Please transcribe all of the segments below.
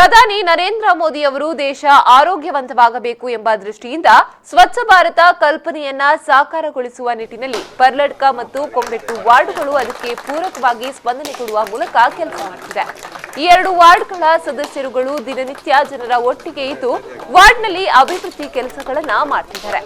ಪ್ರಧಾನಿ ನರೇಂದ್ರ ಮೋದಿ ಅವರು ದೇಶ ಆರೋಗ್ಯವಂತವಾಗಬೇಕು ಎಂಬ ದೃಷ್ಟಿಯಿಂದ ಸ್ವಚ್ಛ ಭಾರತ ಕಲ್ಪನೆಯನ್ನ ಸಾಕಾರಗೊಳಿಸುವ ನಿಟ್ಟಿನಲ್ಲಿ ಪರ್ಲಡ್ಕ ಮತ್ತು ಕೊಂಬೆಟ್ಟು ವಾರ್ಡ್ಗಳು ಅದಕ್ಕೆ ಪೂರಕವಾಗಿ ಸ್ಪಂದನೆ ಕೊಡುವ ಮೂಲಕ ಕೆಲಸ ಮಾಡುತ್ತಿದೆ. ಈ ಎರಡು ವಾರ್ಡ್ಗಳ ಸದಸ್ಯರುಗಳು ದಿನನಿತ್ಯ ಜನರ ಒಟ್ಟಿಗೆ ಇದ್ದು ವಾರ್ಡ್ನಲ್ಲಿ ಅಭಿವೃದ್ಧಿ ಕೆಲಸಗಳನ್ನ ಮಾಡ್ತಿದ್ದಾರೆ.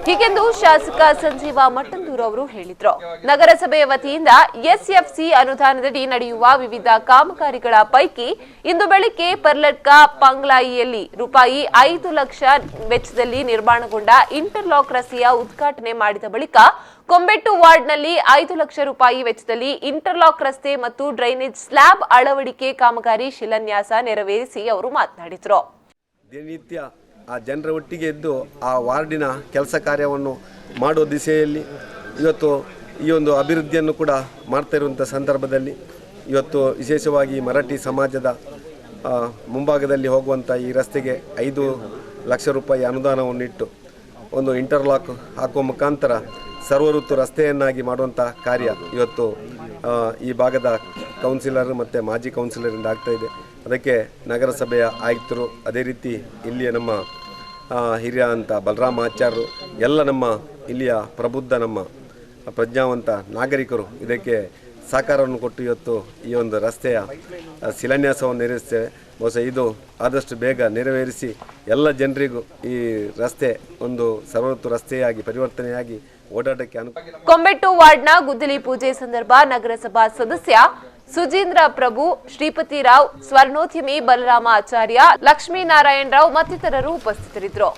ಹೀಗೆಂದು ಶಾಸಕ ಸಂಜೀವ ಮಟ್ಟಂದೂರು ಅವರು ಹೇಳಿದ್ರು. ನಗರಸಭೆಯ ವತಿಯಿಂದ ಎಸ್ಎಫ್ಸಿ ಅನುದಾನದಡಿ ನಡೆಯುವ ವಿವಿಧ ಕಾಮಗಾರಿಗಳ ಪೈಕಿ ಇಂದು ಬೆಳಿಗ್ಗೆ ಪರ್ಲಡ್ಕ ಪಂಗ್ಲಾಯಿಯಲ್ಲಿ ರೂಪಾಯಿ 5 ಲಕ್ಷ ವೆಚ್ಚದಲ್ಲಿ ನಿರ್ಮಾಣಗೊಂಡ ಇಂಟರ್ಲಾಕ್ ರಸ್ತೆಯ ಉದ್ಘಾಟನೆ ಮಾಡಿದ ಬಳಿಕ ಕೊಂಬೆಟ್ಟು ವಾರ್ಡ್ನಲ್ಲಿ 5 ಲಕ್ಷ ರೂಪಾಯಿ ವೆಚ್ಚದಲ್ಲಿ ಇಂಟರ್ಲಾಕ್ ರಸ್ತೆ ಮತ್ತು ಡ್ರೈನೇಜ್ ಸ್ಲ್ಯಾಬ್ ಅಳವಡಿಕೆ ಕಾಮಗಾರಿ ಶಿಲಾನ್ಯಾಸ ನೆರವೇರಿಸಿ ಅವರು ಮಾತನಾಡಿದರು. ದಿನನಿತ್ಯ ಆ ಜನರ ಒಟ್ಟಿಗೆ ಇದ್ದು ಆ ವಾರ್ಡಿನ ಕೆಲಸ ಕಾರ್ಯವನ್ನು ಮಾಡುವ ದಿಸೆಯಲ್ಲಿ ಇವತ್ತು ಈ ಒಂದು ಅಭಿವೃದ್ಧಿಯನ್ನು ಕೂಡ ಮಾಡ್ತಾ ಇರುವಂಥ ಸಂದರ್ಭದಲ್ಲಿ ಇವತ್ತು ವಿಶೇಷವಾಗಿ ಮರಾಠಿ ಸಮಾಜದ ಮುಂಭಾಗದಲ್ಲಿ ಹೋಗುವಂಥ ಈ ರಸ್ತೆಗೆ 5 ಲಕ್ಷ ರೂಪಾಯಿ ಅನುದಾನವನ್ನಿಟ್ಟು ಒಂದು ಇಂಟರ್ಲಾಕ್ ಹಾಕುವ ಮುಖಾಂತರ ಸರ್ವಋತು ರಸ್ತೆಯನ್ನಾಗಿ ಮಾಡುವಂಥ ಕಾರ್ಯ ಇವತ್ತು ಈ ಭಾಗದ ಕೌನ್ಸಿಲರ್ ಮತ್ತು ಮಾಜಿ ಕೌನ್ಸಿಲರಿಂದ ಆಗ್ತಾಯಿದೆ. ಅದಕ್ಕೆ ನಗರಸಭೆಯ ಆಯುಕ್ತರು, ಅದೇ ರೀತಿ ಇಲ್ಲಿಯ ನಮ್ಮ ಹಿರಿಯ ಅಂತ ಬಲರಾಮ ಆಚಾರ್ಯರು, ಎಲ್ಲ ನಮ್ಮ ಇಲ್ಲಿಯ ಪ್ರಬುದ್ಧ ನಮ್ಮ ಪ್ರಜ್ಞಾವಂತ ನಾಗರಿಕರು ಇದಕ್ಕೆ ಸಹಕಾರವನ್ನು ಕೊಟ್ಟು ಇವತ್ತು ಈ ಒಂದು ರಸ್ತೆಯ ಶಿಲಾನ್ಯಾಸವನ್ನು ನೆರವೇರಿಸ್ತೇವೆ. ಬಹುಶಃ ಇದು ಆದಷ್ಟು ಬೇಗ ನೆರವೇರಿಸಿ ಎಲ್ಲ ಜನರಿಗೂ ಈ ರಸ್ತೆ ಒಂದು ಸರ್ವಋತು ರಸ್ತೆಯಾಗಿ ಪರಿವರ್ತನೆಯಾಗಿ ಓಡಾಟಕ್ಕೆ ಅನುಕೂಲ. ಕೊಂಬೆಟ್ಟು ವಾರ್ಡ್ನ ಗುದ್ದಲಿ ಪೂಜೆ ಸಂದರ್ಭ ನಗರಸಭಾ ಸದಸ್ಯ ಸುಜೀಂದ್ರ ಪ್ರಭು, ಶ್ರೀಪತಿ ರಾವ್, ಸ್ವರ್ಣೋದ್ಯಮಿ ಬಲರಾಮ ಆಚಾರ್ಯ, ಲಕ್ಷ್ಮೀನಾರಾಯಣ ರಾವ್ ಮತ್ತಿತರರು ಉಪಸ್ಥಿತರಿದ್ದರು.